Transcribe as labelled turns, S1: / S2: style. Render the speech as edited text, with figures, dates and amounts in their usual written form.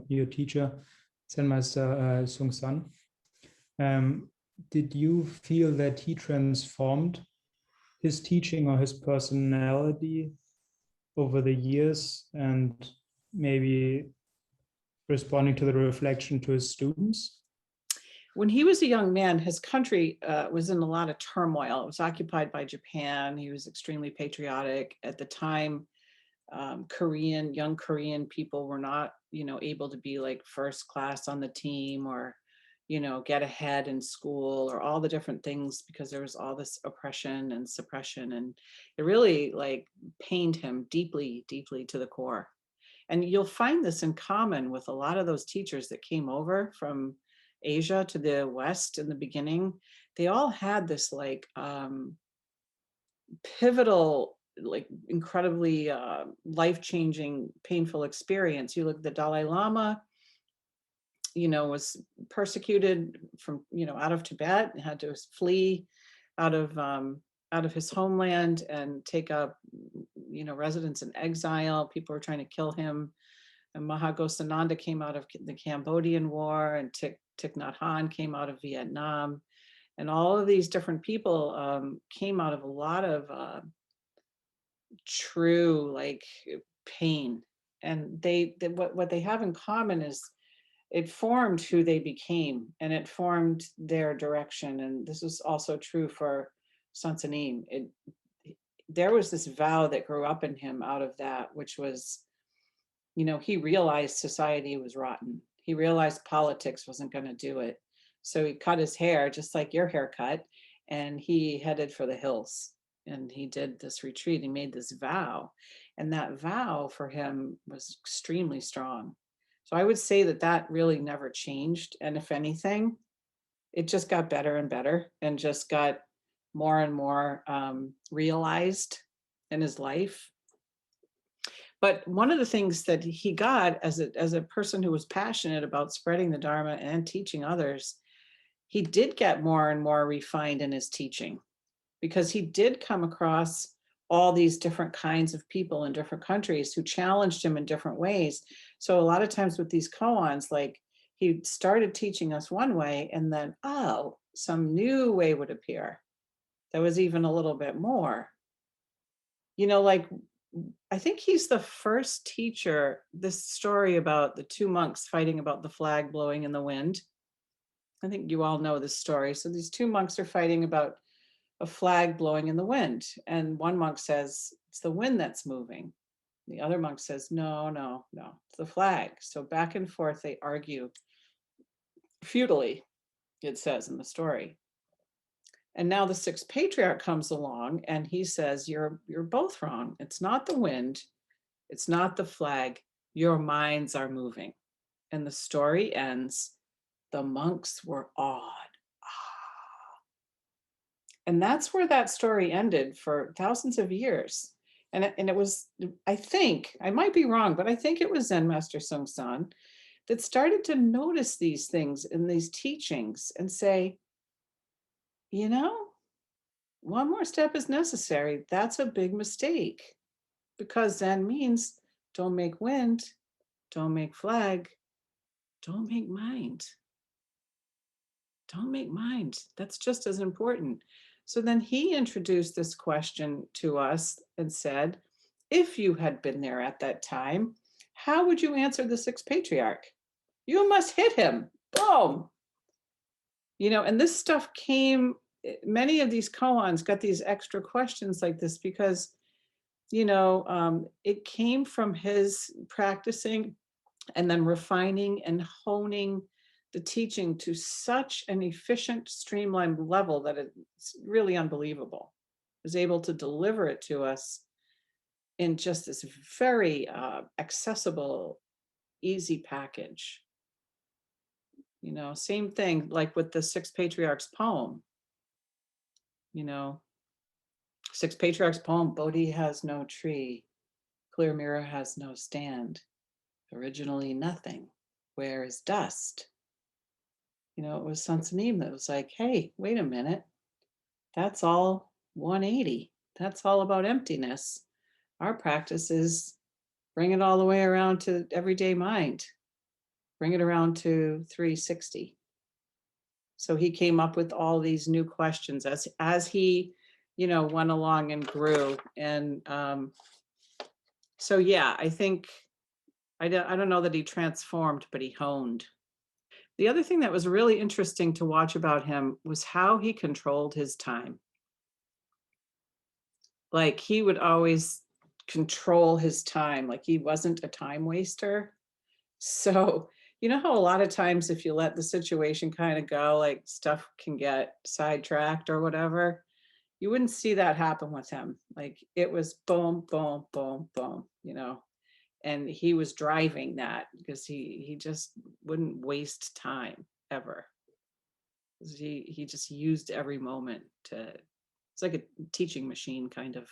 S1: your teacher, Zen Master Sahn. Did you feel that he transformed his teaching or his personality over the years, and maybe responding to the reflection to his students?
S2: When he was a young man, his country was in a lot of turmoil. It was occupied by Japan. He was extremely patriotic. At the time, young Korean people were not, able to be like first class on the team or, get ahead in school or all the different things, because there was all this oppression and suppression. And it really like pained him deeply, deeply to the core. And you'll find this in common with a lot of those teachers that came over from Asia to the West in the beginning. They all had this like pivotal, like incredibly life-changing, painful experience. You look at the Dalai Lama, was persecuted from, out of Tibet, had to flee out of his homeland and take up, residence in exile. People were trying to kill him. And Mahagosananda came out of the Cambodian War, and Thich Nhat Hanh came out of Vietnam. And all of these different people came out of a lot of true like pain. And what they have in common is it formed who they became, and it formed their direction. And this is also true for Sansanim. There was this vow that grew up in him out of that, which was, he realized society was rotten. He realized politics wasn't going to do it. So he cut his hair, just like your haircut, and he headed for the hills. And he did this retreat. He made this vow. And that vow for him was extremely strong. So I would say that really never changed. And if anything, it just got better and better, and just got more and more realized in his life. But one of the things that he got as a person who was passionate about spreading the Dharma and teaching others, he did get more and more refined in his teaching, because he did come across all these different kinds of people in different countries who challenged him in different ways. So a lot of times with these koans, like he started teaching us one way, and then, some new way would appear that was even a little bit more. Like I think he's the first teacher, this story about the two monks fighting about the flag blowing in the wind. I think you all know this story. So these two monks are fighting about a flag blowing in the wind. And one monk says, it's the wind that's moving. The other monk says, no, it's the flag. So back and forth, they argue futilely, it says in the story. And now the sixth patriarch comes along and he says, you're both wrong. It's not the wind. It's not the flag. Your minds are moving. And the story ends. The monks were awed. And that's where that story ended for thousands of years. And it was, I think, I might be wrong, but I think it was Zen Master Seung that started to notice these things in these teachings and say, one more step is necessary. That's a big mistake, because Zen means don't make wind, don't make flag, don't make mind. Don't make mind. That's just as important. So then he introduced this question to us and said, if you had been there at that time, how would you answer the sixth patriarch? You must hit him. Boom. And this stuff came, many of these koans got these extra questions like this because, it came from his practicing and then refining and honing the teaching to such an efficient, streamlined level that it's really unbelievable. He was able to deliver it to us in just this very accessible, easy package. Same thing like with the Six Patriarchs poem. Six Patriarchs poem, Bodhi has no tree, clear mirror has no stand, originally nothing, where is dust? It was Sansanim that was like, hey, wait a minute. That's all 180. That's all about emptiness. Our practice is bring it all the way around to everyday mind. bring it around to 360. So he came up with all these new questions as he, went along and grew. And so, yeah, I think, I don't know that he transformed, but he honed. The other thing that was really interesting to watch about him was how he controlled his time. Like, he would always control his time, like he wasn't a time waster. So, you know how a lot of times if you let the situation kind of go, like stuff can get sidetracked or whatever? You wouldn't see that happen with him. Like it was boom, boom, boom, boom, and he was driving that because he just wouldn't waste time ever. He just used every moment to, it's like a teaching machine kind of.